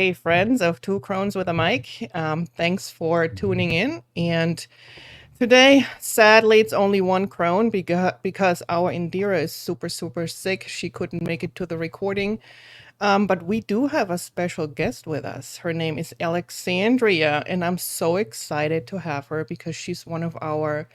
Hey, friends of Two Crones with a Mic. Thanks for tuning in. And today, sadly, it's only one crone because our Indira is super, super sick. She couldn't make it to the recording. But we do have a special guest with us. Her name is Alexandria, and I'm so excited to have her because she's one of our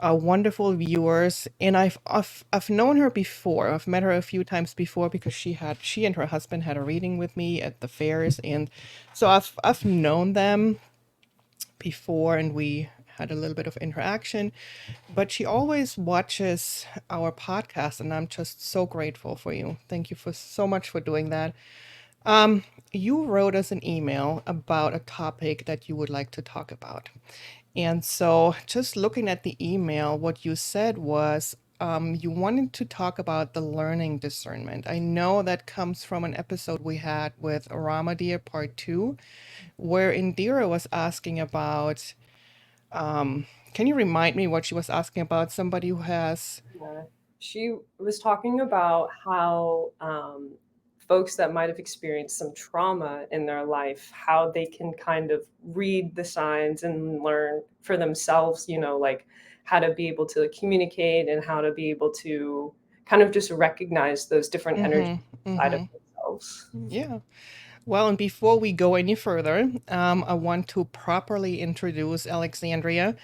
wonderful viewers. And I've known her before. I've met her a few times before because she and her husband had a reading with me at the fairs, and so I've known them before, and we had a little bit of interaction. But she always watches our podcast, and I'm just so grateful for you. Thank you for so much for doing that. You wrote us an email about a topic that you would like to talk about. And so, just looking at the email, what you said was you wanted to talk about the learning discernment. I know that comes from an episode we had with Ramadir Part 2, where Indira was asking about, can you remind me what she was asking about? Somebody who has, Yeah. She was talking about how folks that might have experienced some trauma in their life, how they can kind of read the signs and learn for themselves, like how to be able to communicate and how to be able to kind of just recognize those different energies mm-hmm, inside of mm-hmm, themselves. yeah. Well, and before we go any further, I want to properly introduce Alexandria.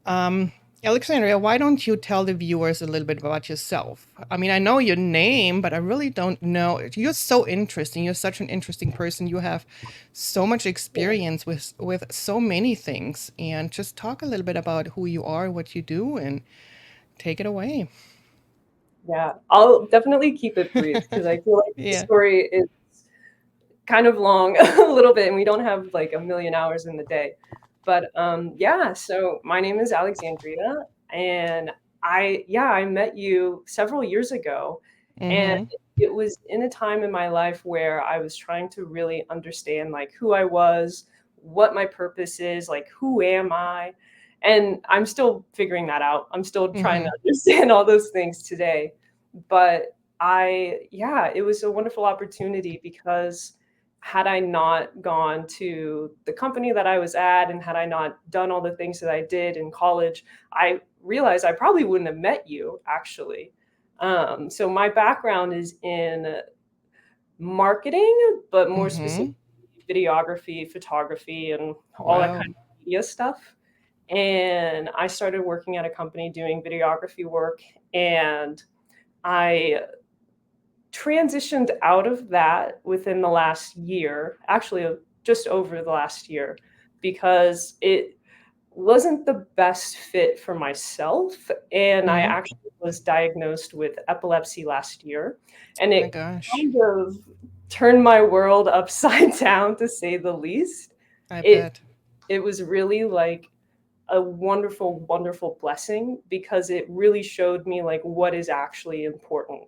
Um, Alexandria, why don't you tell the viewers a little bit about yourself? I mean, I know your name, but I really don't know. You're so interesting. You're such an interesting person. You have so much experience with so many things. And just talk a little bit about who you are, what you do, and take it away. Yeah, I'll definitely keep it brief because I feel like the Yeah. story is kind of long a little bit and we don't have like a million hours in the day. But yeah, so my name is Alexandria and I met you several years ago, and Mm-hmm. it was in a time in my life where I was trying to really understand like who I was, what my purpose is, like who am I? And I'm still figuring that out. I'm still trying Mm-hmm. to understand all those things today. But yeah, it was a wonderful opportunity because had I not gone to the company that I was at and had I not done all the things that I did in college, I realized I probably wouldn't have met you actually. So my background is in marketing, but more Mm-hmm. specifically videography, photography, and all that kind Wow. of media stuff. And I started working at a company doing videography work, and I transitioned out of that within the last year, actually, just over the last year, because it wasn't the best fit for myself. And I Mm-hmm. actually was diagnosed with epilepsy last year. And My it gosh. kind of turned my world upside down, to say the least. I It bet. it was really like a wonderful, wonderful blessing because it really showed me like what is actually important.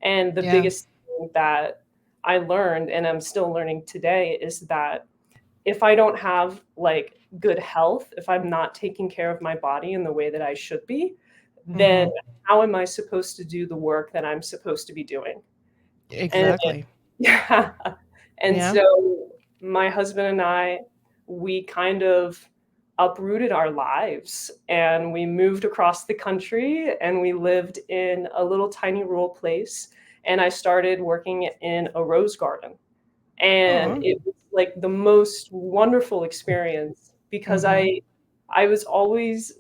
And the Yeah. biggest thing that I learned and I'm still learning today is that if I don't have like good health, if I'm not taking care of my body in the way that I should be, then Mm-hmm. how am I supposed to do the work that I'm supposed to be doing? And Exactly. yeah. And Yeah. so my husband and I, we kind of uprooted our lives and we moved across the country and we lived in a little tiny rural place. And I started working in a rose garden. And Oh. it was like the most wonderful experience because Mm-hmm. I was always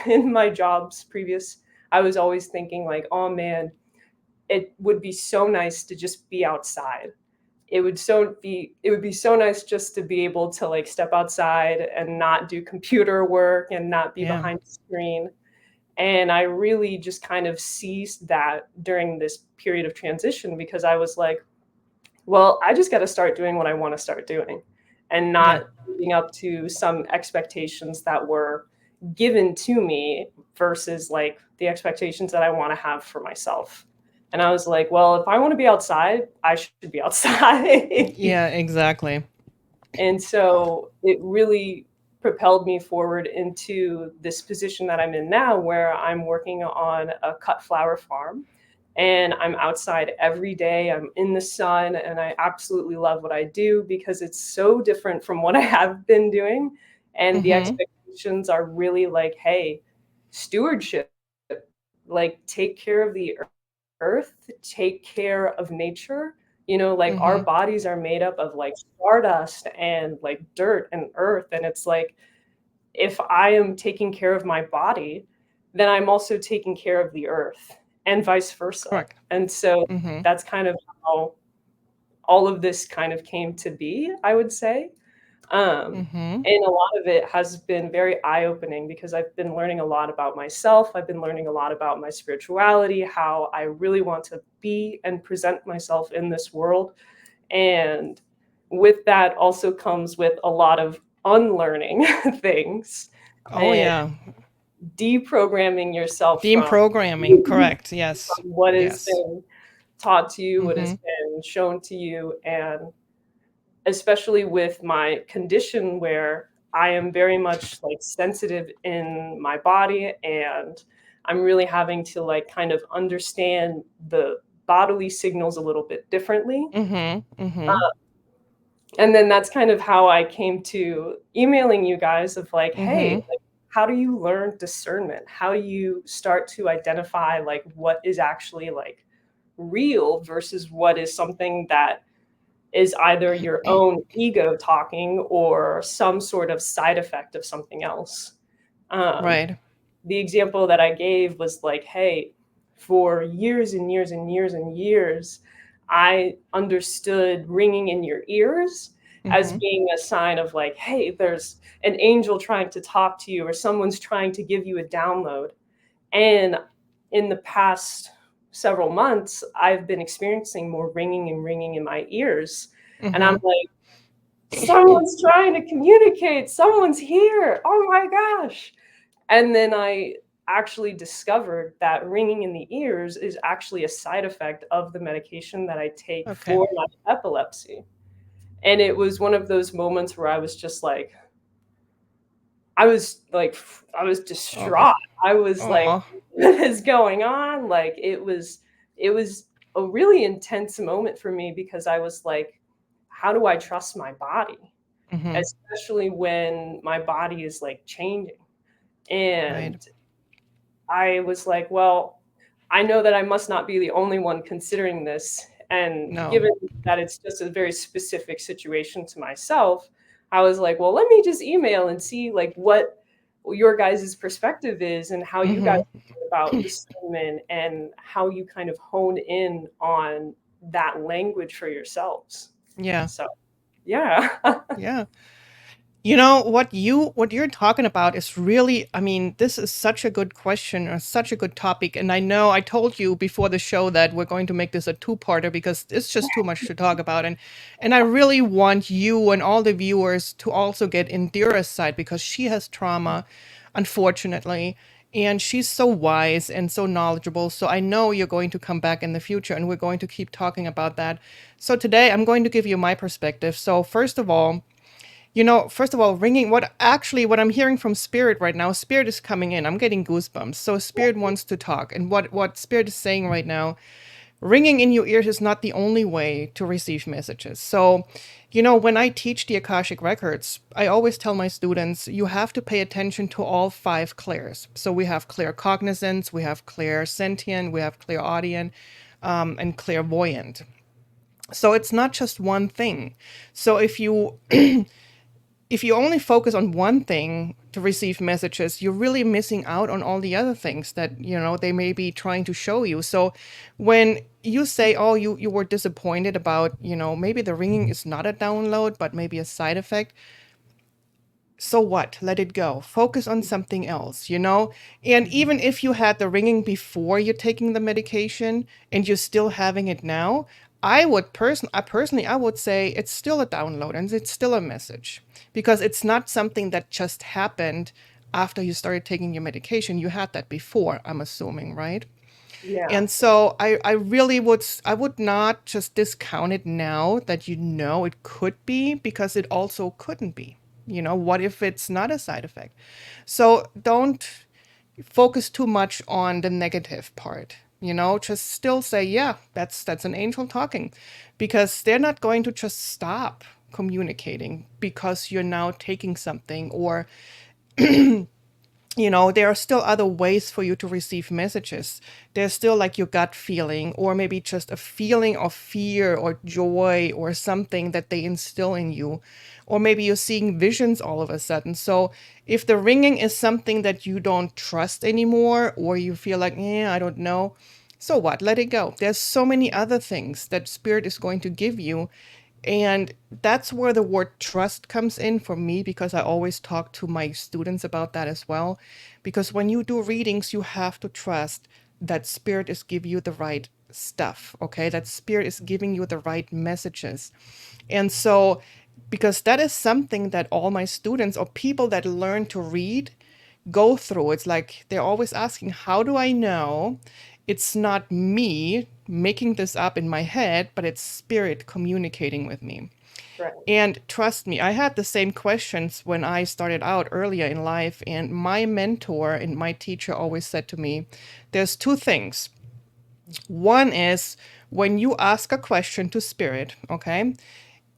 in my jobs previous, I was always thinking like, oh man, it would be so nice to just be outside. It would be so nice just to be able to like step outside and not do computer work and not be Yeah. behind the screen. And I really just kind of seized that during this period of transition because I was like, well, I just got to start doing what I want to start doing and Yeah. not living up to some expectations that were given to me versus like the expectations that I want to have for myself. And I was like, well, if I want to be outside, I should be outside. Yeah, exactly. And so it really propelled me forward into this position that I'm in now, where I'm working on a cut flower farm. and I'm outside every day. I'm in the sun, and I absolutely love what I do because it's so different from what I have been doing. And the Mm-hmm. expectations are really like, hey, stewardship, like take care of the earth, take care of nature. Like our Mm-hmm. bodies are made up of like stardust and like dirt and earth. And it's like, if I am taking care of my body, then I'm also taking care of the earth and vice versa. Correct. And so Mm-hmm. that's kind of how all of this kind of came to be, I would say. Mm-hmm. And a lot of it has been very eye opening because I've been learning a lot about myself. I've been learning a lot about my spirituality, how I really want to be and present myself in this world. And with that also comes with a lot of unlearning things Oh and yeah. deprogramming yourself Theme from programming. Correct. Yes. what has Yes. been taught to you, what has Mm-hmm. been shown to you, and especially with my condition where I am very much like sensitive in my body, and I'm really having to like kind of understand the bodily signals a little bit differently. Mm-hmm. Mm-hmm. And then that's kind of how I came to emailing you guys of like, hey, Mm-hmm. like, how do you learn discernment? How do you start to identify like what is actually like real versus what is something that is either your own ego talking or some sort of side effect of something else. Um, Right. the example that I gave was like, hey, for years and years and years and years, I understood ringing in your ears as Mm-hmm. being a sign of like, hey, there's an angel trying to talk to you or someone's trying to give you a download. And in the past several months, I've been experiencing more ringing and ringing in my ears. And I'm Mm-hmm. like, someone's trying to communicate, someone's here. Oh my gosh. And then I actually discovered that ringing in the ears is actually a side effect of the medication that I take Okay. for my epilepsy. And it was one of those moments where I was just like, I was Oh. distraught. I was like, Oh. what is going on? Like it was a really intense moment for me because I was like, how do I trust my body? Mm-hmm. Especially when my body is like changing. Right. And I was like, well, I know that I must not be the only one considering this. And No. given that it's just a very specific situation to myself, I was like, well, let me just email and see like what your guys' perspective is and how you guys Mm-hmm. think about discernment and how you kind of hone in on that language for yourselves. Yeah. So yeah. Yeah. You know what you're talking about is really, I mean, this is such a good question or such a good topic. And I know I told you before the show that we're going to make this a two-parter because it's just too much to talk about. And I really want you and all the viewers to also get Indira's side because she has trauma, unfortunately. And she's so wise and so knowledgeable. So I know you're going to come back in the future and we're going to keep talking about that. So today I'm going to give you my perspective. So first of all, ringing, what I'm hearing from Spirit right now, Spirit is coming in. I'm getting goosebumps. So Spirit wants to talk. And what Spirit is saying right now, ringing in your ears is not the only way to receive messages. So, when I teach the Akashic Records, I always tell my students, you have to pay attention to all five clairs. So we have claircognizance, we have clairsentient, we have clairaudient, and clairvoyant. So it's not just one thing. So if you only focus on one thing to receive messages, you're really missing out on all the other things that, they may be trying to show you. So when you say, oh, you were disappointed about, maybe the ringing is not a download, but maybe a side effect, so what? Let it go. Focus on something else. And even if you had the ringing before you're taking the medication and you're still having it now, I would say it's still a download and it's still a message because it's not something that just happened after you started taking your medication. You had that before, I'm assuming, right? Yeah. And so I really I would not just discount it now that it could be because it also couldn't be. What if it's not a side effect? So don't focus too much on the negative part. Just still say, yeah, that's an angel talking, because they're not going to just stop communicating because you're now taking something, or there are still other ways for you to receive messages. There's still like your gut feeling, or maybe just a feeling of fear or joy or something that they instill in you. Or maybe you're seeing visions all of a sudden. So if the ringing is something that you don't trust anymore, or you feel like, yeah, I don't know, so what? Let it go. There's so many other things that Spirit is going to give you, and that's where the word trust comes in for me, because I always talk to my students about that as well. Because when you do readings, you have to trust that Spirit is giving you the right stuff, okay? That Spirit is giving you the right messages. And so, because that is something that all my students or people that learn to read go through. It's like they're always asking, how do I know it's not me making this up in my head, but it's Spirit communicating with me? Right. And trust me, I had the same questions when I started out earlier in life. And my mentor and my teacher always said to me, there's two things. One is when you ask a question to Spirit, okay,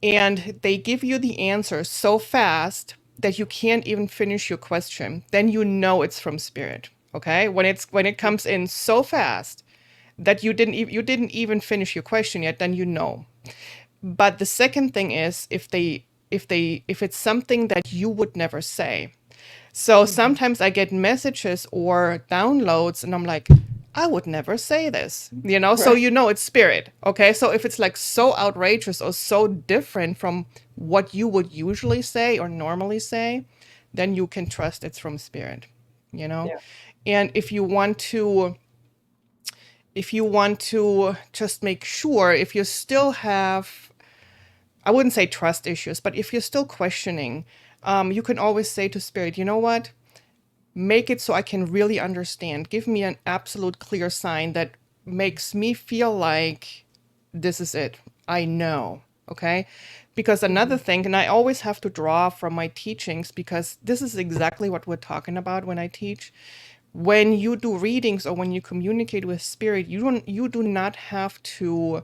and they give you the answer so fast that you can't even finish your question, then you know it's from Spirit. Okay, when it comes in so fast that you didn't even finish your question yet, then you know. But the second thing is if it's something that you would never say. So Mhm. sometimes I get messages or downloads and I'm like, I would never say this, so Right. it's Spirit. Okay. So if it's like so outrageous or so different from what you would usually say or normally say, then you can trust it's from Spirit, you know? Yeah. And if you want to just make sure, if you still have, I wouldn't say trust issues, but if you're still questioning, you can always say to Spirit, you know what? Make it so I can really understand. Give me an absolute clear sign that makes me feel like this is it. I know. Okay. Because another Mhm. thing, and I always have to draw from my teachings, because this is exactly what we're talking about when I teach. When you do readings or when you communicate with Spirit, you do not have to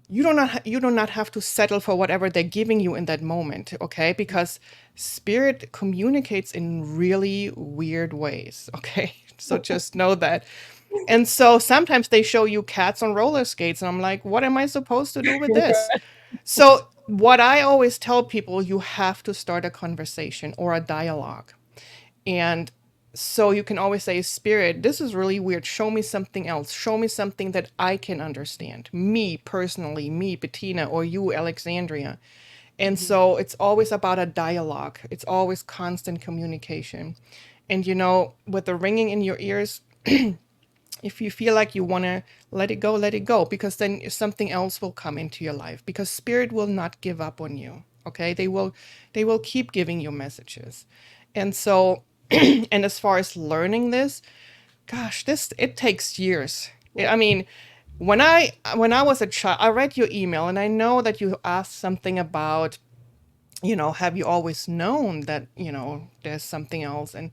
you do not have to settle for whatever they're giving you in that moment, okay? Because Spirit communicates in really weird ways, okay? So just know that. And so sometimes they show you cats on roller skates, and I'm like, what am I supposed to do with this? So what I always tell people, you have to start a conversation or a dialogue. And so you can always say, Spirit, this is really weird. Show me something else. Show me something that I can understand. Me personally, me, Bettina, or you, Alexandria. And Mhm. so it's always about a dialogue, it's always constant communication. And with the ringing in your ears, if you feel like you want to let it go, because then something else will come into your life, because Spirit will not give up on you. Okay, they will keep giving you messages. And so and as far as learning this, gosh, this it takes years. Yeah. I mean, when I was a child, I read your email and I know that you asked something about, have you always known that, there's something else? And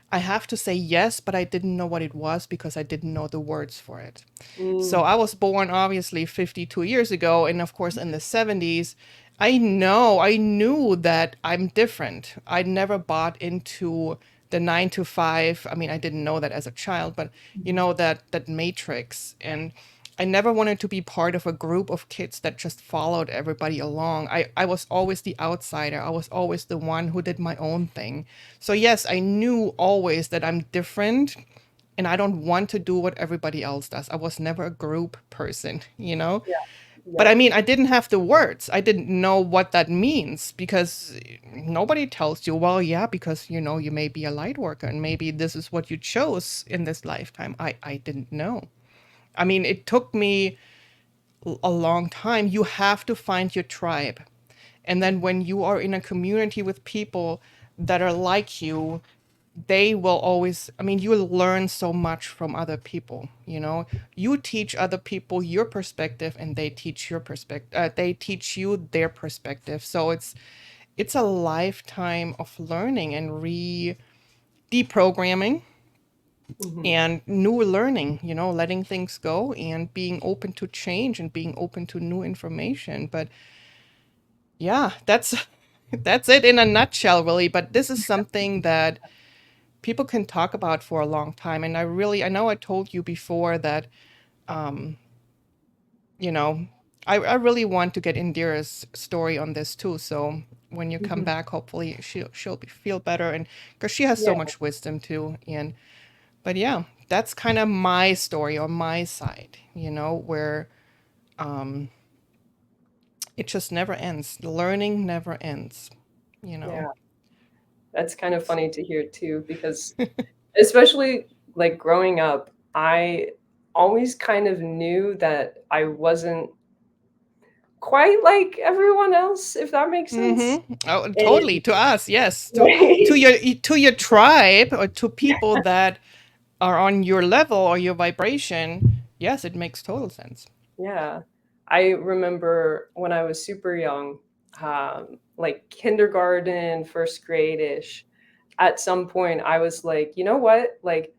I have to say yes, but I didn't know what it was because I didn't know the words for it. So Mm. I was born obviously 52 years ago. And of course, in the 70s, I knew that I'm different. I never bought into the 9 to 5. I mean, I didn't know that as a child, but Mhm. that matrix. And I never wanted to be part of a group of kids that just followed everybody along. I was always the outsider. I was always the one who did my own thing. So, yes, I knew always that I'm different and I don't want to do what everybody else does. I was never a group person, you know? Yeah. But I Yeah. mean, I didn't have the words. I didn't know what that means, because nobody tells you, well, yeah, because, you may be a light worker and maybe this is what you chose in this lifetime. I didn't know. I mean, it took me a long time. You have to find your tribe. And then when you are in a community with people that are like you, they will always, I mean, you will learn so much from other people, you teach other people your perspective and they teach your perspective, they teach you their perspective. So it's a lifetime of learning and deprogramming. Mhm. and new learning, letting things go and being open to change and being open to new information. But yeah, that's that's it in a nutshell, really. But this is something that people can talk about for a long time. And I know I told you before that, um, you know, I really want to get Indira's story on this too. So when you come Mhm. back, hopefully she'll feel better, and because she has so Yeah, much wisdom too. And but yeah, that's kind of my story on my side, where um, it just never ends. The learning never ends, you know. yeah. That's kind of funny to hear too, because especially like growing up, I always kind of knew that I wasn't quite like everyone else, if that makes sense. Mm-hmm. Oh, totally. And To us, yes. To right? your tribe or to people that are on your level or your vibration, yes, it makes total sense. Yeah. I remember when I was super young, like kindergarten, first grade-ish, at some point I was like, you know what? Like,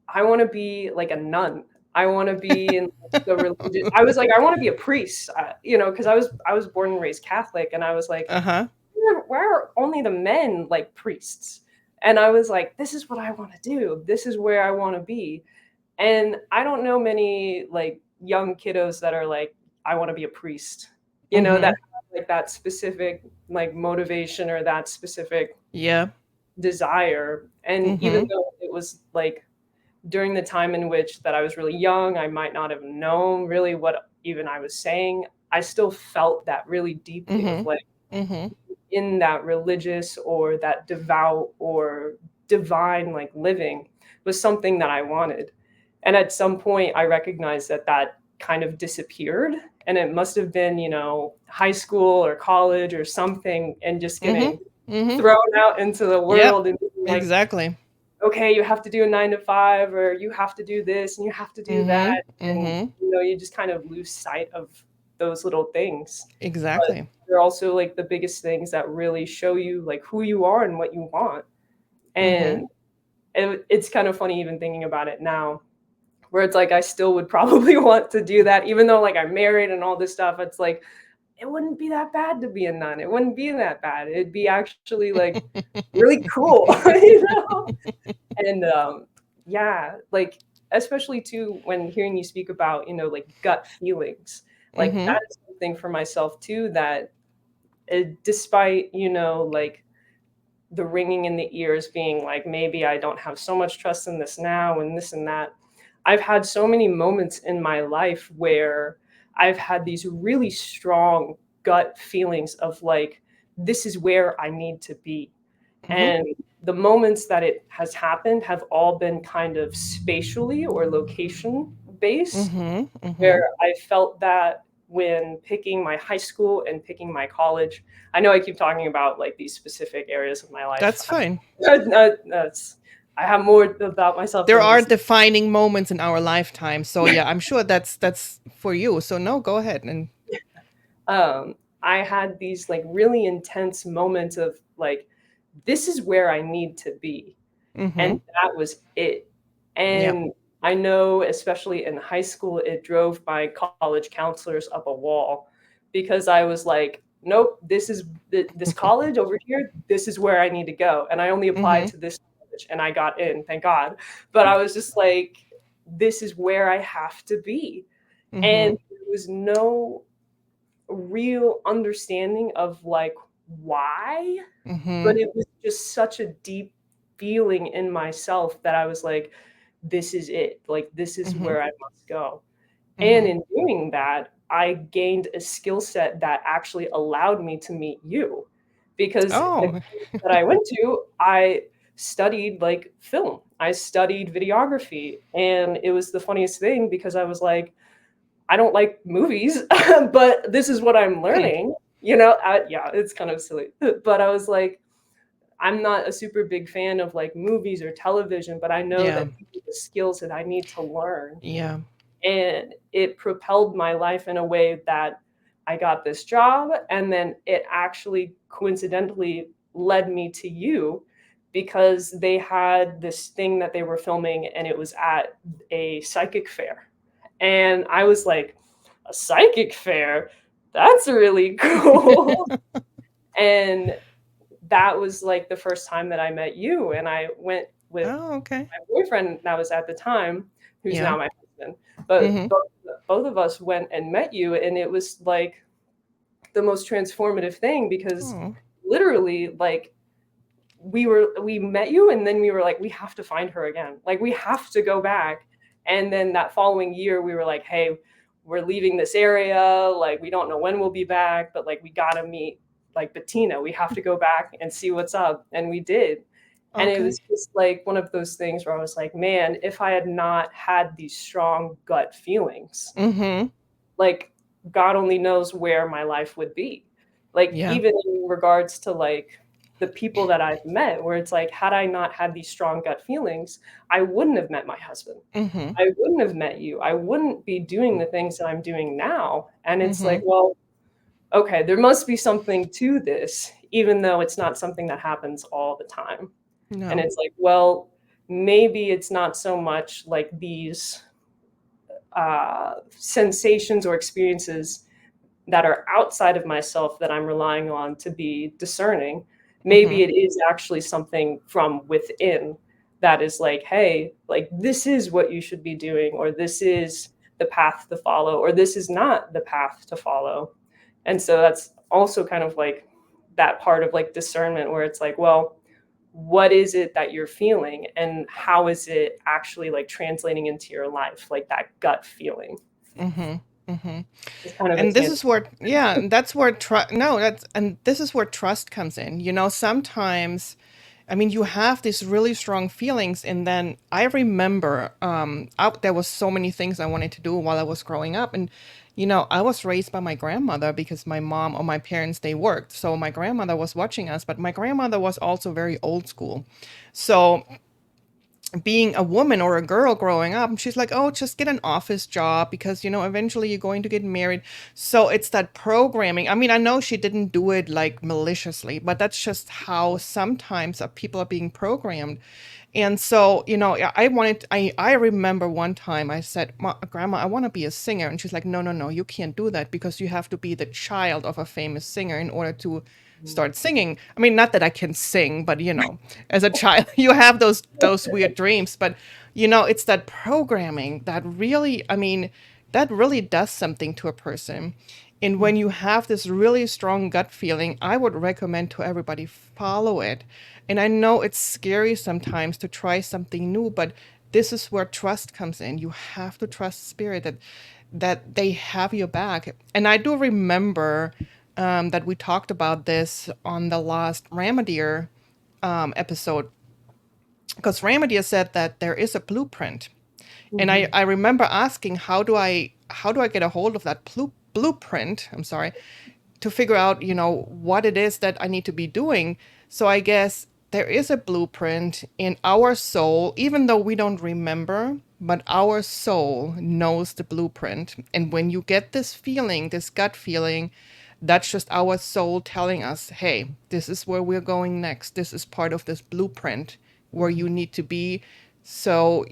I want to be like a nun. I want to be in like, the religion. I was like, I want to be a priest, because I was born and raised Catholic, and I was like, Uh-huh. why are only the men like priests? And I was like, this is what I want to do. This is where I want to be. And I don't know many like young kiddos that are like, I want to be a priest, that Mm-hmm. have like that specific like motivation or that specific Yeah. desire. And even Mm-hmm. though it was like during the time in which that I was really young, I might not have known really what even I was saying. I still felt that really deeply of Mm-hmm. like Mm-hmm. in that religious or that devout or divine like living was something that I wanted. And at some point, I recognized that that kind of disappeared. And it must have been, high school or college or something, and just Mm-hmm. getting Mm-hmm. thrown out into the Yep. world and being like, Exactly. okay, you have to do a 9 to 5, or you have to do this and you have to do that. Mm-hmm. And, Mm-hmm. you just kind of lose sight of those little things. But Exactly. they're also like the biggest things that really show you like who you are and what you want. Mm-hmm. And it's kind of funny even thinking about it now, where it's like I still would probably want to do that, even though like I'm married and all this stuff. It's like it wouldn't be that bad to be a nun. It wouldn't be that bad. It'd be actually like really cool, you know? And yeah, like especially too when hearing you speak about, like gut feelings, like Mm-hmm. that is something for myself too that despite, like the ringing in the ears being like, maybe I don't have so much trust in this now and this and that. I've had so many moments in my life where I've had these really strong gut feelings of like, this is where I need to be. Mm-hmm. And the moments that it has happened have all been kind of spatially or location based, Mm-hmm. Mm-hmm. where I felt that when picking my high school and picking my college. I know I keep talking about like these specific areas of my life. That's fine. That's I have more about myself There than are this. defining moments in our lifetime. So yeah, I'm sure that's for you. So no, go ahead and I had these like really intense moments of like, this is where I need to be. mm-hmm. And that was it. Yep. And I know, especially in high school, it drove my college counselors up a wall because I was like, nope, this college over here, this is where I need to go. And I only applied Mm-hmm. to this college and I got in, thank God. But I was just like, this is where I have to be. Mm-hmm. And there was no real understanding of like why, Mm-hmm. but it was just such a deep feeling in myself that I was like, this is it. Like, this is Mm-hmm. where I must go. And Mm-hmm. in doing that, I gained a skill set that actually allowed me to meet you. Because the Oh. college that I went to, I studied like film, I studied videography. And it was the funniest thing because I was like, I don't like movies, but this is what I'm Hmm. learning. Yeah, it's kind of silly, but I was like, I'm not a super big fan of like movies or television, but I know Yeah. that these are the skills that I need to learn. Yeah. And it propelled my life in a way that I got this job. And then it actually coincidentally led me to you because they had this thing that they were filming and it was at a psychic fair. And I was like, a psychic fair? That's really cool. And that was like the first time that I met you. And I went with Oh, okay. my boyfriend that was at the time, who's Yeah. now my husband. But Mhm. both of us went and met you. And it was like the most transformative thing because Oh. literally, like, we met you and then we were like, we have to find her again, like we have to go back. And then that following year we were like, hey, we're leaving this area, like we don't know when we'll be back, but like we gotta meet like Bettina, we have to go back and see what's up. And we did. And it Okay. was just like one of those things where I was like, man, if I had not had these strong gut feelings, Mhm. like God only knows where my life would be. Like Yeah. even in regards to like the people that I've met, where it's like, had I not had these strong gut feelings, I wouldn't have met my husband. Mhm. I wouldn't have met you. I wouldn't be doing the things that I'm doing now. And it's like, Mhm. well, okay, there must be something to this, even though it's not something that happens all the time. And No. it's like, well, maybe it's not so much like these sensations or experiences that are outside of myself that I'm relying on to be discerning. Maybe Mhm. it is actually something from within that is like, hey, like this is what you should be doing, or this is the path to follow, or this is not the path to follow. And so that's also kind of like that part of like discernment where it's like, well, what is it that you're feeling and how is it actually like translating into your life, like that gut feeling. Mhm. Mhm. It's kind of a And this tangent. is where, yeah, and that's where trust, no, that's, and this is where trust comes in. You know, sometimes, I mean, you have these really strong feelings. And then I remember, there was so many things I wanted to do while I was growing up. And, you know, I was raised by my grandmother because my mom or my parents, they worked. So my grandmother was watching us, but my grandmother was also very old school. So being a woman or a girl growing up, she's like, oh, just get an office job because, you know, eventually you're going to get married. So it's that programming. I mean, I know she didn't do it like maliciously, but that's just how sometimes people are being programmed. And so, you know, I remember one time I said, Grandma, I want to be a singer. And she's like, no, no, no, you can't do that because you have to be the child of a famous singer in order to start singing. I mean, not that I can sing, but you know, as a child, you have those weird dreams. But you know, it's that programming that really, I mean, that really does something to a person. And when you have this really strong gut feeling, I would recommend to everybody follow it. And I know it's scary sometimes to try something new, but this is where trust comes in. You have to trust spirit that they have your back. And I do remember that we talked about this on the last Ramadir episode, because Ramadir said that there is a blueprint. And Mhm. I remember asking, how do I get a hold of that blueprint? I'm sorry, to figure out, you know, what it is that I need to be doing. So I guess there is a blueprint in our soul, even though we don't remember, but our soul knows the blueprint. And when you get this feeling, this gut feeling, that's just our soul telling us, hey, this is where we're going next. This is part of this blueprint where Mhm. you need to be. So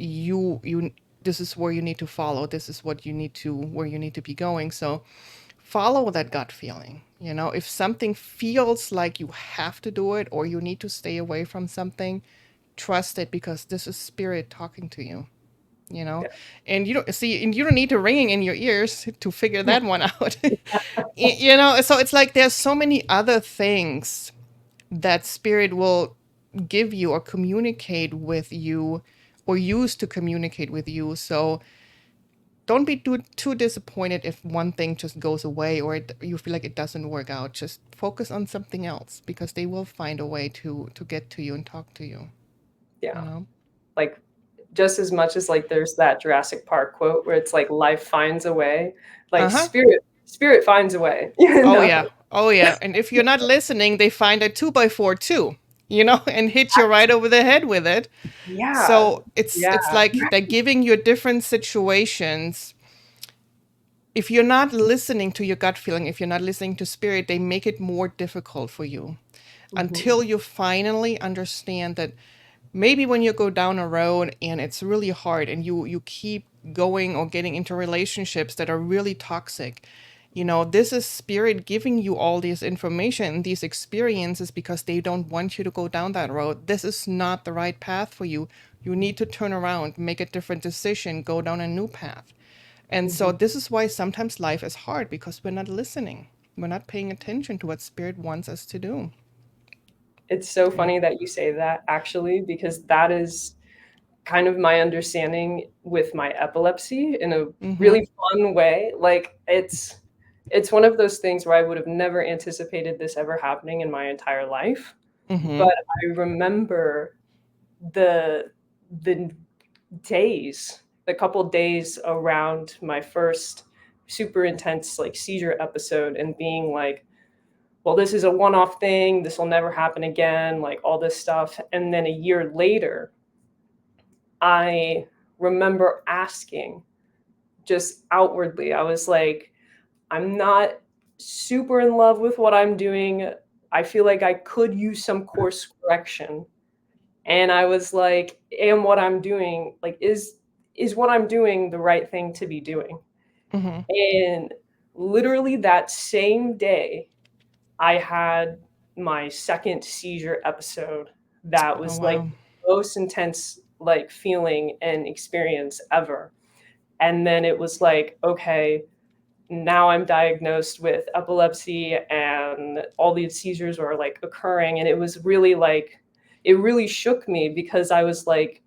this is where you need to follow. This is what you need to, where you need to be going. So follow that gut feeling. You know, if something feels like you have to do it or you need to stay away from something, trust it because this is spirit talking to you, you know. Yeah. And you don't see, and you don't need to ring in your ears to figure that one out. You know, so it's like there's so many other things that spirit will give you or communicate with you or use to communicate with you. So don't be too disappointed if one thing just goes away or you feel like it doesn't work out. Just focus on something else because they will find a way to get to you and talk to you, you Yeah. know. Like just as much as like there's that Jurassic Park quote where it's like life finds a way, like Uh-huh. spirit finds a way, you Oh know. yeah. Oh yeah. And if you're not listening, they find a 2x4 too, you know, and hit you right over the head with it. Yeah. So it's Yeah. like they're giving you different situations. If you're not listening to your gut feeling, if you're not listening to spirit, they make it more difficult for you. Mhm. until you finally understand that maybe when you go down a road and it's really hard and you keep going or getting into relationships that are really toxic, this is spirit giving you all this information, these experiences, because they don't want you to go down that road. This is not the right path for you. You need to turn around, make a different decision, go down a new path. And so Mhm. this is why sometimes life is hard, because we're not listening. We're not paying attention to what spirit wants us to do. It's so Yeah. funny that you say that actually, because that is kind of my understanding with my epilepsy in a Mhm. really fun way. Like it's one of those things where I would have never anticipated this ever happening in my entire life. But Mhm. I remember the the days, the couple days around my first super intense like seizure episode and being like, well, this is a one-off thing, this will never happen again, like all this stuff. And then a year later, I remember asking just outwardly, I was like, I'm not super in love with what I'm doing. I feel like I could use some course correction. And I was like, am what I'm doing, like, is what I'm doing the right thing to be doing? Mhm. And literally that same day, I had my second seizure episode that Oh was like wow. the most intense like feeling and experience ever. And then it was like, okay, now I'm diagnosed with epilepsy and all these seizures are like occurring. And it was really like, it really shook me because I was like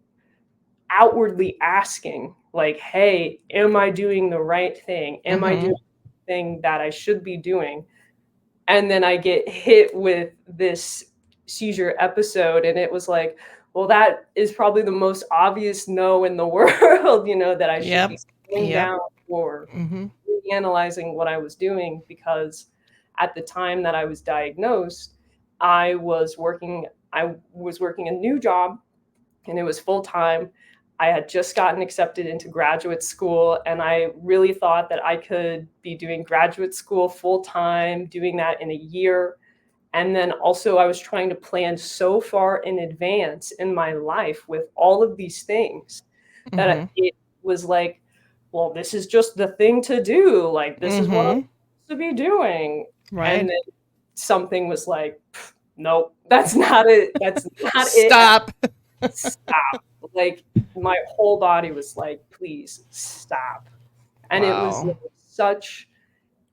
outwardly asking, like, hey, am I doing the right thing? Am I doing Mhm. the thing that I should be doing? And then I get hit with this seizure episode, and it was like, well, that is probably the most obvious no in the world, that I should be Yep. slowing Yep. down or Mhm. analyzing what I was doing because at the time that I was diagnosed, I was working I was working a new job and it was full time. I had just gotten accepted into graduate school, and I really thought that I could be doing graduate school full time, doing that in a year. And then also, I was trying to plan so far in advance in my life with all of these things that Mhm. it was like, well, this is just the thing to do. Like, this is what I'm Mhm. supposed to be doing. And Right. then something was like, nope, that's not it. That's not it at Stop. stop. Like, my whole body was like, "Please stop." And it was Wow. like such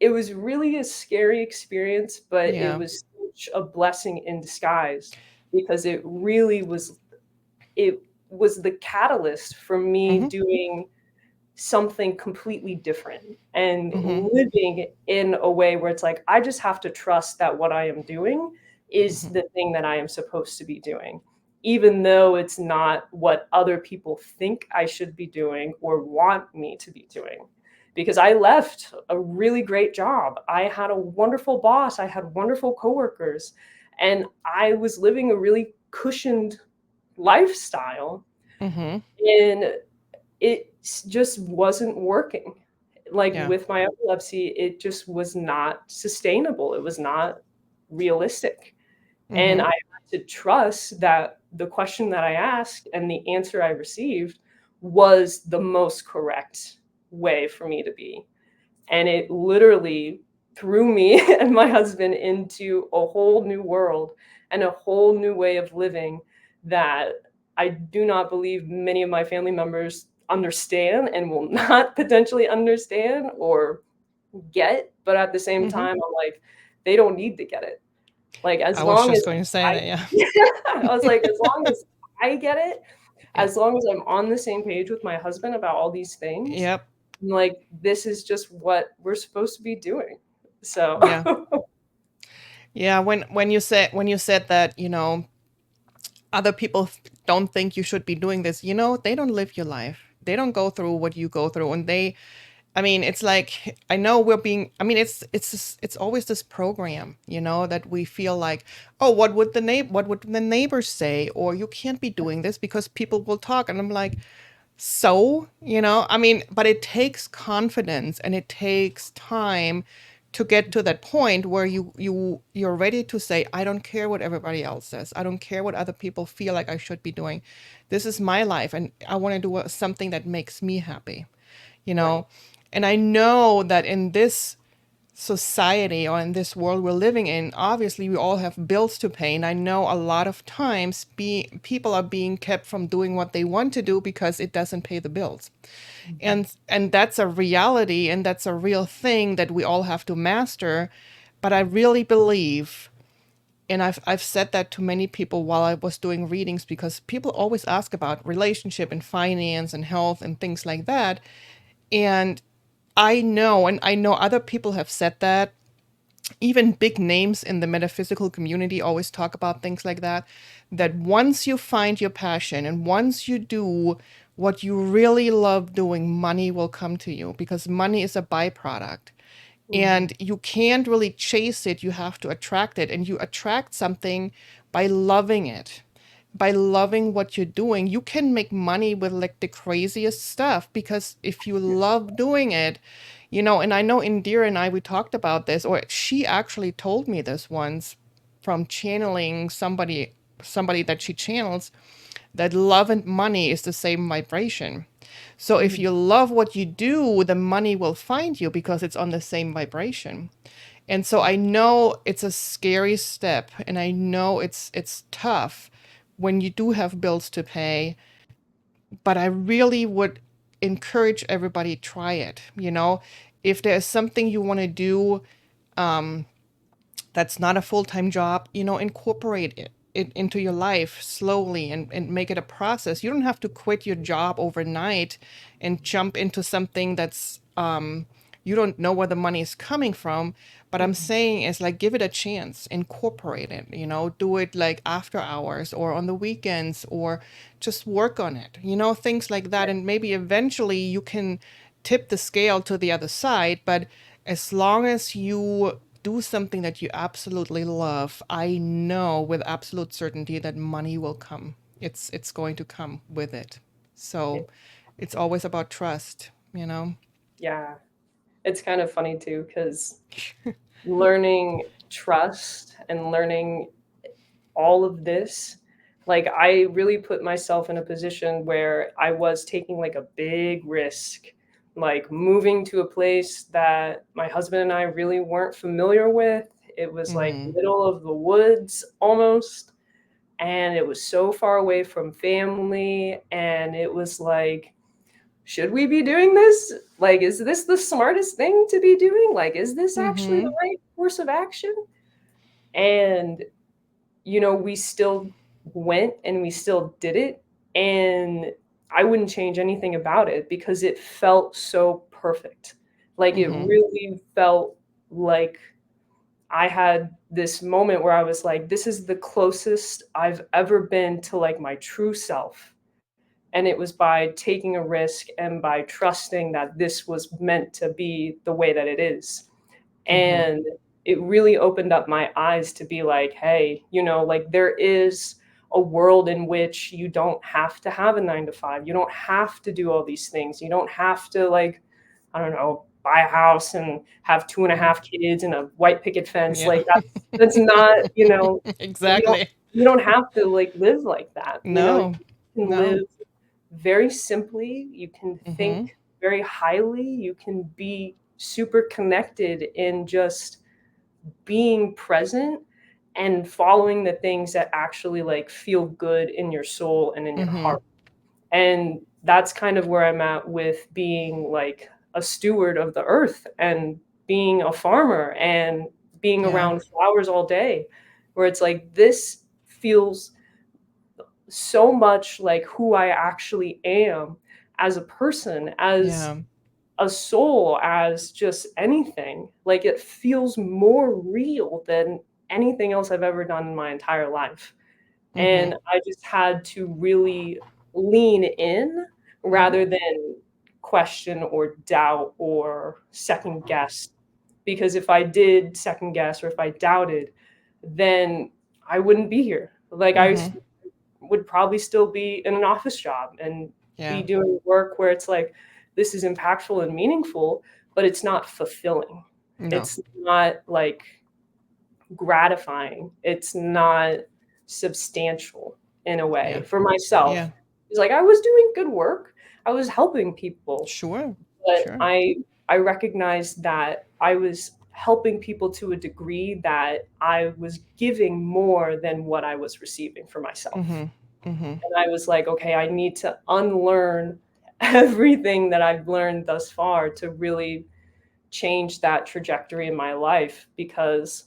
it was really a scary experience, but it Yeah. was such a blessing in disguise because it was the catalyst for me Mhm. doing something completely different and Mhm. living in a way where it's like, I just have to trust that what I am doing is Mhm. the thing that I am supposed to be doing, even though it's not what other people think I should be doing or want me to be doing. Because I left a really great job. I had a wonderful boss. I had wonderful coworkers. And I was living a really cushioned lifestyle. Mhm. And it just wasn't working. Like, Yeah. with my epilepsy, it just was not sustainable, it was not realistic, and I Mhm. had to trust that the question that I asked and the answer I received was the most correct way for me to be, and it literally threw me and my husband into a whole new world and a whole new way of living that I do not believe many of my family members understand and will not potentially understand or get, but at the same Mhm. time, I'm like, they don't need to get it. Like, as I was long just as going to say I that. Yeah. I was like, as long as I get it, Yep. as long as I'm on the same page with my husband about all these things, Yep. I'm like, this is just what we're supposed to be doing. So Yeah. Yeah. When you said that, other people don't think you should be doing this. They don't live your life. They don't go through what you go through, and I mean, it's like, I know we're being. I mean, it's always this program, that we feel like, oh, what would the neighbors say, or you can't be doing this because people will talk, and I'm like, so, I mean, but it takes confidence and it takes time to get to that point where you're ready to say, I don't care what everybody else says. I don't care what other people feel like I should be doing. This is my life, and I want to do something that makes me happy, you Right. know? And I know that in this society or in this world we're living in, obviously we all have bills to pay. And I know a lot of times people are being kept from doing what they want to do because it doesn't pay the bills. Mhm. And that's a reality, and that's a real thing that we all have to master. But I really believe, and I've said that to many people while I was doing readings, because people always ask about relationship and finance and health and things like that. And I know other people have said that. Even big names in the metaphysical community always talk about things like that. That once you find your passion and once you do what you really love doing, money will come to you, because money is a byproduct. Mhm. And you can't really chase it, you have to attract it. And you attract something by loving it, by loving what you're doing. You can make money with like the craziest stuff, because if you Yeah. love doing it, you know. And I know Indira and I, we talked about this, or she actually told me this once from channeling somebody that she channels, that love and money is the same vibration. So if Mhm. you love what you do, the money will find you because it's on the same vibration. And so I know it's a scary step, and I know it's tough when you do have bills to pay, but I really would encourage everybody, try it, you know. If there's something you want to do, that's not a full-time job, you know, incorporate it into your life slowly, and make it a process. You don't have to quit your job overnight and jump into something that's you don't know where the money is coming from. But I'm Mhm. saying is like, give it a chance, incorporate it, you know, do it like after hours or on the weekends, or just work on it, you know, things like that. Right. And maybe eventually you can tip the scale to the other side. But as long as you do something that you absolutely love, I know with absolute certainty that money will come. It's going to come with it. Yeah. So it's always about trust, you know. Yeah. It's kind of funny too, because learning trust and learning all of this, like, I really put myself in a position where I was taking, like, a big risk, like, moving to a place that my husband and I really weren't familiar with. It was, like, Mhm. middle of the woods almost, and it was so far away from family, and it was like, "Should we be doing this? Like, is this the smartest thing to be doing? Like, is this actually the Mhm. right course of action?" And we still went and we still did it, and I wouldn't change anything about it because it felt so perfect. Like, it Mhm. really felt like I had this moment where I was like, "This is the closest I've ever been to, like, my true self," and it was by taking a risk and by trusting that this was meant to be the way that it is. Mhm. And it really opened up my eyes to be like, hey, like, there is a world in which you don't have to have a 9 to 5. You don't have to do all these things. You don't have to, like, I don't know, buy a house and have two and a Mhm. half kids and a white picket fence. Yeah. Like, that's not, you don't Exactly. you don't have to, like, live like that. No. You can No. live very simply, you can Mhm. think very highly, you can be super connected in just being present and following the things that actually, like, feel good in your soul and in your Mhm. heart. And that's kind of where I'm at with being, like, a steward of the earth and being a farmer and being Yeah. around flowers all day, where it's like, this feels so much like who I actually am as a person, as Yeah. a soul, as just anything. Like, it feels more real than anything else I've ever done in my entire life. And Mhm. I just had to really lean in Mhm. rather than question or doubt or second guess. Because if I did second guess or if I doubted, then I wouldn't be here. Like, Mhm. would probably still be in an office job and be Yeah. doing work where it's like, this is impactful and meaningful, but it's not fulfilling. No. It's not like gratifying. It's not substantial in a way Yeah. for myself. Yeah. It's like I was doing good work. I was helping people, Sure. but Sure. I recognized that I was helping people to a degree that I was giving more than what I was receiving for myself. Mhm. Mhm. And I was like, okay, I need to unlearn everything that I've learned thus far to really change that trajectory in my life, because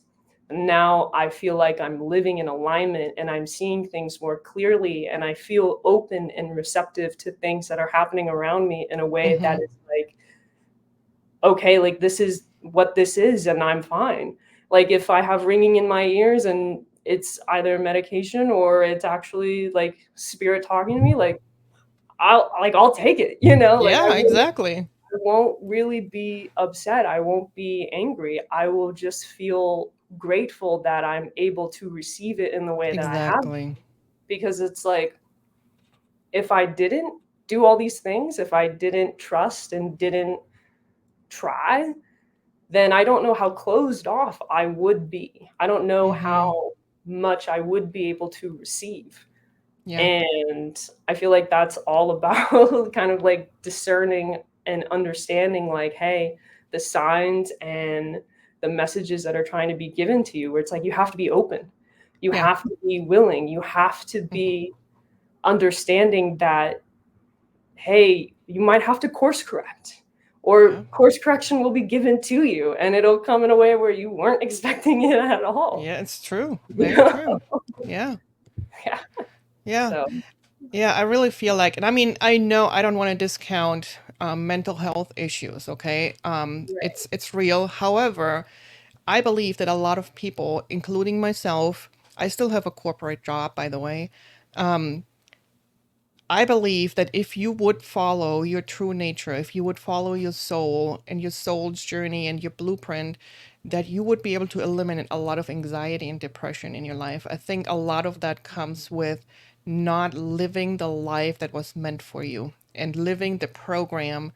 now I feel like I'm living in alignment and I'm seeing things more clearly, and I feel open and receptive to things that are happening around me in a way that Mhm. is like, okay, like this is what this is and I'm fine. Like if I have ringing in my ears and it's either medication or it's actually like spirit talking to me, like I'll take it, you know? Like Yeah, exactly. I won't really be upset. I won't be angry. I will just feel grateful that I'm able to receive it in the way that I have. Exactly. Because it's like, if I didn't do all these things, if I didn't trust and didn't try, then I don't know how closed off I would be. I don't know Mhm. how much I would be able to receive. Yeah. And I feel like that's all about kind of like discerning and understanding, like, hey, the signs and the messages that are trying to be given to you, where it's like you have to be open, you Yeah. have to be willing, you have to Mhm. be understanding that, hey, you might have to course correct, or Yeah. course correction will be given to you and it'll come in a way where you weren't expecting it at all. Yeah, it's true. You Very know? true. Yeah. Yeah. Yeah. So, Yeah, I really feel like, and I mean, I know I don't want to discount mental health issues, okay? right. It's real. However, I believe that a lot of people, including myself, I still have a corporate job, by the way. I believe that if you would follow your true nature, if you would follow your soul and your soul's journey and your blueprint, that you would be able to eliminate a lot of anxiety and depression in your life. I think a lot of that comes with not living the life that was meant for you and living the program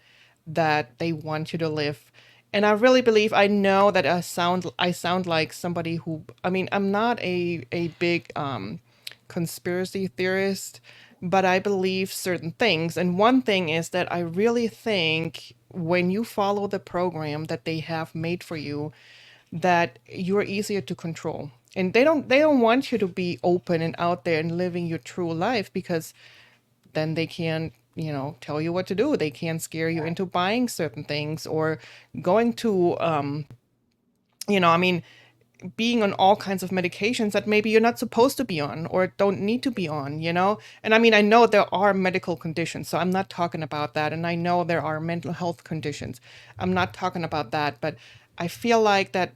that they want you to live. And I really believe, I know that I sound like somebody who, I mean, I'm not a big conspiracy theorist, but I believe certain things. And one thing is that I really think when you follow the program that they have made for you, that you're easier to control. And they don't want you to be open and out there and living your true life, because then they can, tell you what to do. They can scare you into buying certain things or going to, I mean, being on all kinds of medications that maybe you're not supposed to be on or don't need to be on. And I mean, I know there are medical conditions, so I'm not talking about that. And I know there are mental health conditions. I'm not talking about that. But I feel like that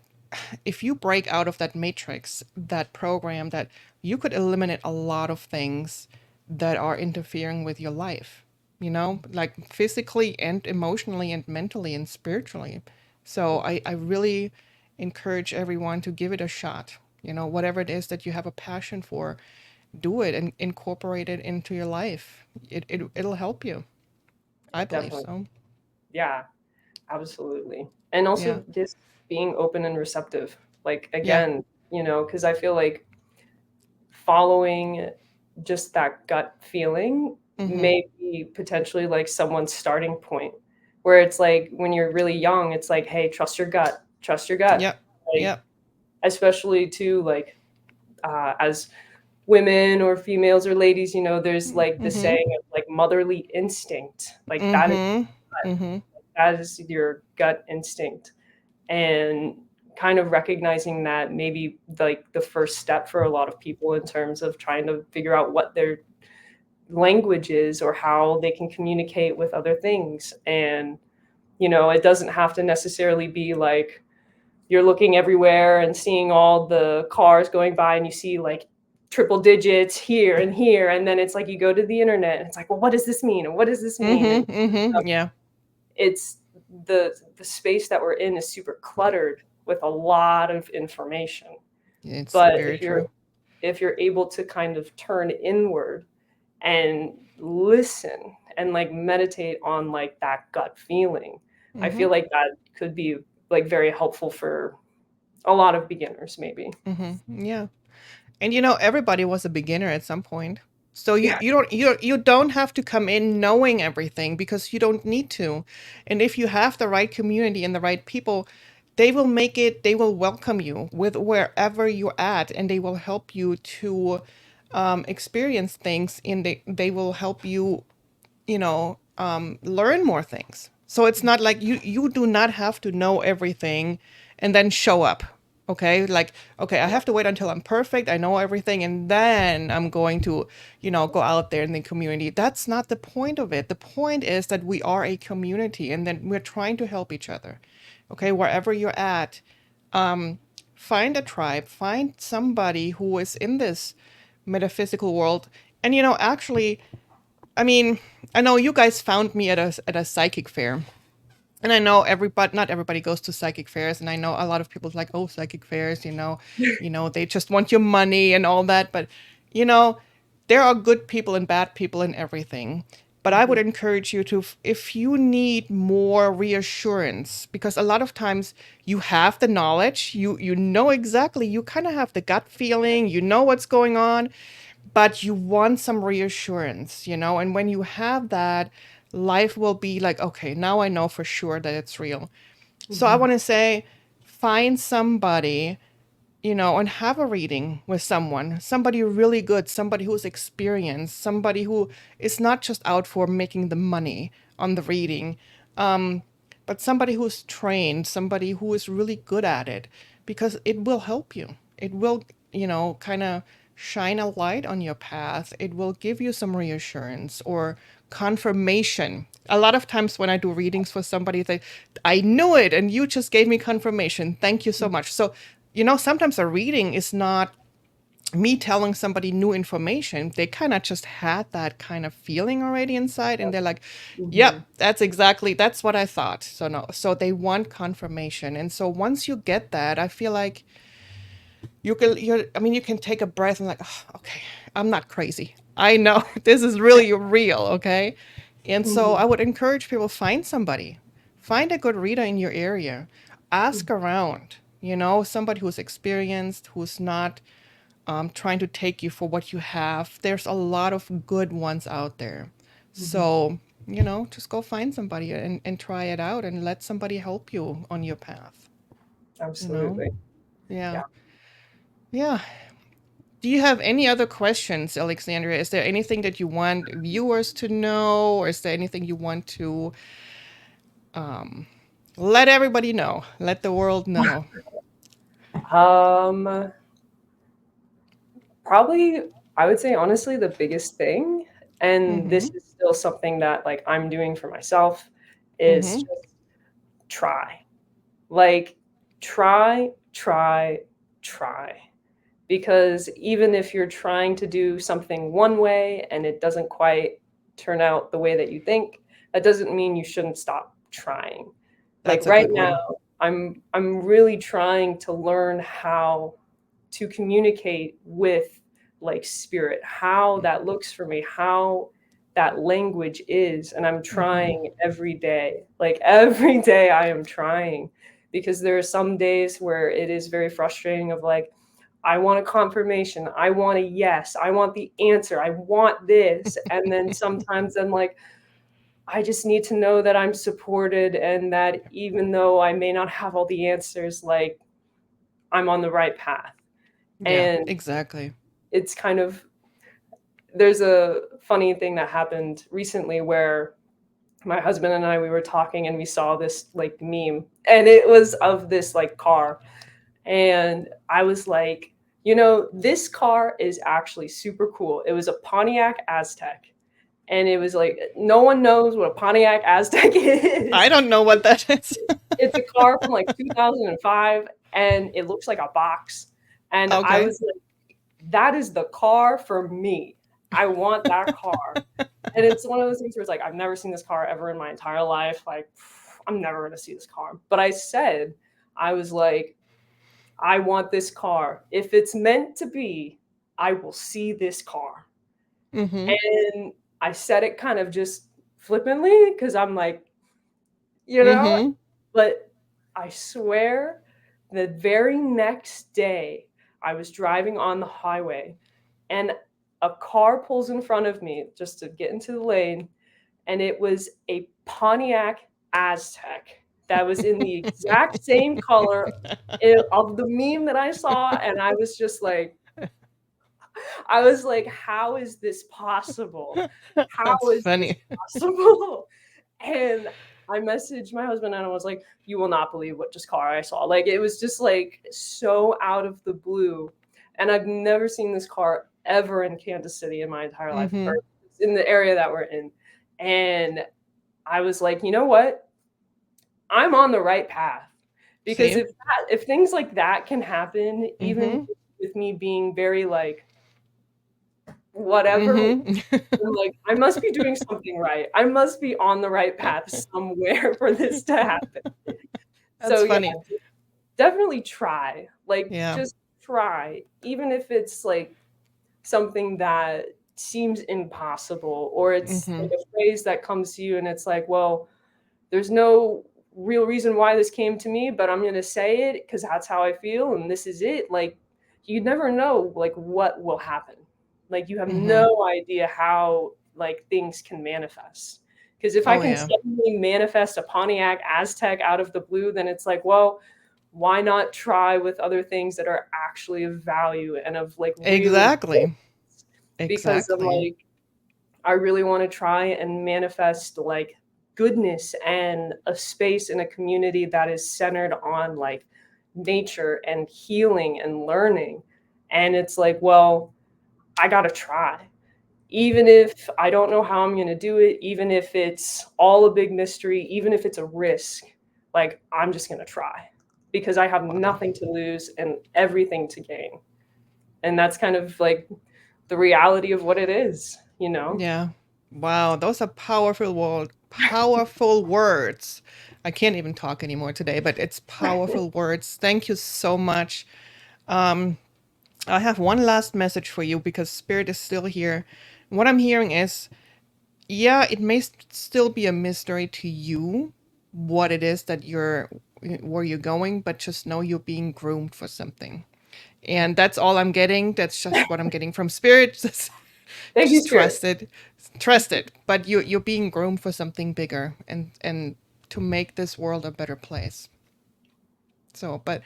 if you break out of that matrix, that program, that you could eliminate a lot of things that are interfering with your life, like physically and emotionally and mentally and spiritually. So I really encourage everyone to give it a shot. Whatever it is that you have a passion for, do it and incorporate it into your life. It'll help you. I believe Definitely. so. Yeah, absolutely. And Yeah. also just being open and receptive. Like Yeah. again, because I feel like following just that gut feeling Mm-hmm. may be potentially like someone's starting point, where it's like when you're really young, it's like, hey, trust your gut, trust your gut. Yep. Like, Yep. especially to like as women or females or ladies, there's like the Mm-hmm. saying of like motherly instinct. Like Mm-hmm. Mm-hmm. that is your gut instinct. And kind of recognizing that maybe like the first step for a lot of people in terms of trying to figure out what their language is or how they can communicate with other things. And it doesn't have to necessarily be like you're looking everywhere and seeing all the cars going by and you see like triple digits here and here, and then it's like you go to the internet and it's like, well, what does this mean and what does this mean? And Mm-hmm. Mm-hmm. Yeah. it's the space that we're in is super cluttered with a lot of information. It's But very true. if you're able to kind of turn inward and listen and like meditate on like that gut feeling, I Mm-hmm. feel like that could be like very helpful for a lot of beginners, maybe. Yeah. And you know, everybody was a beginner at some point. So you Yeah. you don't have to come in knowing everything because you don't need to. And if you have the right community and the right people, they will welcome you with wherever you're at, and they will help you to experience things, and they will help you, learn more things. So it's not like you do not have to know everything and then show up. Okay, like, okay, I Yeah. have to wait until I'm perfect, I know everything, and then I'm going to, go out there in the community. That's not the point of it. The point is that we are a community and then we're trying to help each other. Okay, wherever you're at, find a tribe, find somebody who is in this metaphysical world. And actually, I mean, I know you guys found me at a psychic fair. And I know everybody, not everybody goes to psychic fairs, and I know a lot of people's like, oh, psychic fairs, they just want your money and all that. But you know, there are good people and bad people and everything. But I would Mhm. encourage you to, if you need more reassurance, because a lot of times you have the knowledge, you know exactly, you kind of have the gut feeling, you know what's going on, but you want some reassurance, and when you have that, life will be like, okay, now I know for sure that it's real. So I Mhm. want to say, find somebody, and have a reading with somebody really good, somebody who's experienced, somebody who is not just out for making the money on the reading, but somebody who's trained, somebody who is really good at it, because it will help you. It will, kind of shine a light on your path. It will give you some reassurance or confirmation. A lot of times when I do readings for somebody, they, I knew it and you just gave me confirmation. Thank you so much. So, sometimes a reading is not me telling somebody new information. They kind of just had that kind of feeling already inside, and they're like, yep, Mhm. that's what I thought. So no, so they want confirmation. And so once you get that, I feel like you can take a breath and like, oh, okay, I'm not crazy. I know this is really real, okay? And so Mhm. I would encourage people, find somebody. Find a good reader in your area. Ask around, somebody who's experienced, who's not trying to take you for what you have. There's a lot of good ones out there. Mhm. So, just go find somebody and try it out and let somebody help you on your path, you know? Absolutely. Yeah. Yeah. Yeah. Do you have any other questions, Alexandria? Is there anything that you want viewers to know, or is there anything you want to let everybody know, let the world know? Um, Probably, I would say honestly the biggest thing, and this Mm-hmm. is still something that like I'm doing for myself, is Mm-hmm. just try. Like try, try, try. Because even if you're trying to do something one way and it doesn't quite turn out the way that you think, that doesn't mean you shouldn't stop trying. Like That's a right good now, one. I'm really trying to learn how to communicate with like spirit, how that looks for me, how that language is. And I'm Mm-hmm. trying every day. Like every day I am trying, because there are some days where it is very frustrating of like, I want a confirmation. I want a yes. I want the answer. I want this. And then sometimes I'm like, I just need to know that I'm supported and that even though I may not have all the answers, like I'm on the right path. Yeah, And exactly. it's kind of, there's a funny thing that happened recently where my husband and I, we were talking and we saw this like meme, and it was of this like car. And I was like, this car is actually super cool. It was a Pontiac Aztec. And it was like, no one knows what a Pontiac Aztec I is. don't know what that is. It's a car from like 2005 and it looks like a box. And I Okay. was like, that is the car for me. I want that car. And it's one of those things where it's like, I've never seen this car ever in my entire life. Like, I'm never going to see this car. But I said, I was like, I want this car. If it's meant to be, I will see this car. Mm-hmm. And I said it kind of just flippantly because I'm like, you know, Mm-hmm. but I swear, the very next day, I was driving on the highway and a car pulls in front of me just to get into the lane, and it was a Pontiac Aztec that was in the exact same color of the meme that I saw, and I was like, "How is this possible? How That's is this funny. possible?" And I messaged my husband and I was like, "You will not believe what just car I saw." Like, it was just like so out of the blue. And I've never seen this car ever in Kansas City in my entire life, or Mhm. in the area that we're in. And I was like, you know what? I'm on the right path. Because See? if things like that can happen, even Mhm. with me being very like whatever, Mhm. I'm like, I must be doing something right. I must be on the right path somewhere for this to happen. That's So yeah, funny. definitely try. Like, Yeah. just try, even if it's like something that seems impossible, or it's like Mhm. a phrase that comes to you and it's like, well, there's no real reason why this came to me, but I'm gonna say it because that's how I feel and this is it. Like, you never know like what will happen. Like, you have Mhm. no idea how like things can manifest. Because if I Oh, can yeah. suddenly manifest a Pontiac Aztec out of the blue, then it's like, well, why not try with other things that are actually of value and of like real Exactly. importance? Because I'm Exactly. like, I really want to try and manifest like goodness and a space in a community that is centered on like nature and healing and learning. And it's like, well, I got to try. Even if I don't know how I'm going to do it, even if it's all a big mystery, even if it's a risk, like, I'm just going to try because I have Wow. nothing to lose and everything to gain. And that's kind of like the reality of what it is, you know? Yeah. Wow, those are powerful words. I can't even talk anymore today, but it's powerful words. Thank you so much. Um, I have one last message for you because Spirit is still here. What I'm hearing is, yeah, it may still be a mystery to you what it is that where you're going, but just know you're being groomed for something. And that's all I'm getting. That's just what I'm getting from Spirit. Thank you, Just Spirit. trust it. But you're being groomed for something bigger and to make this world a better place. So, but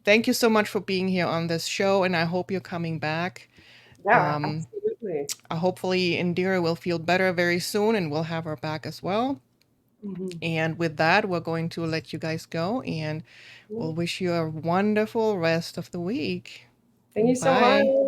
thank you so much for being here on this show, and I hope you're coming back. Yeah, Um, absolutely. hopefully Indira will feel better very soon, and we'll have her back as well. Mhm. And with that, we're going to let you guys go, and Yeah. we'll wish you a wonderful rest of the week. Thank you so much. Bye.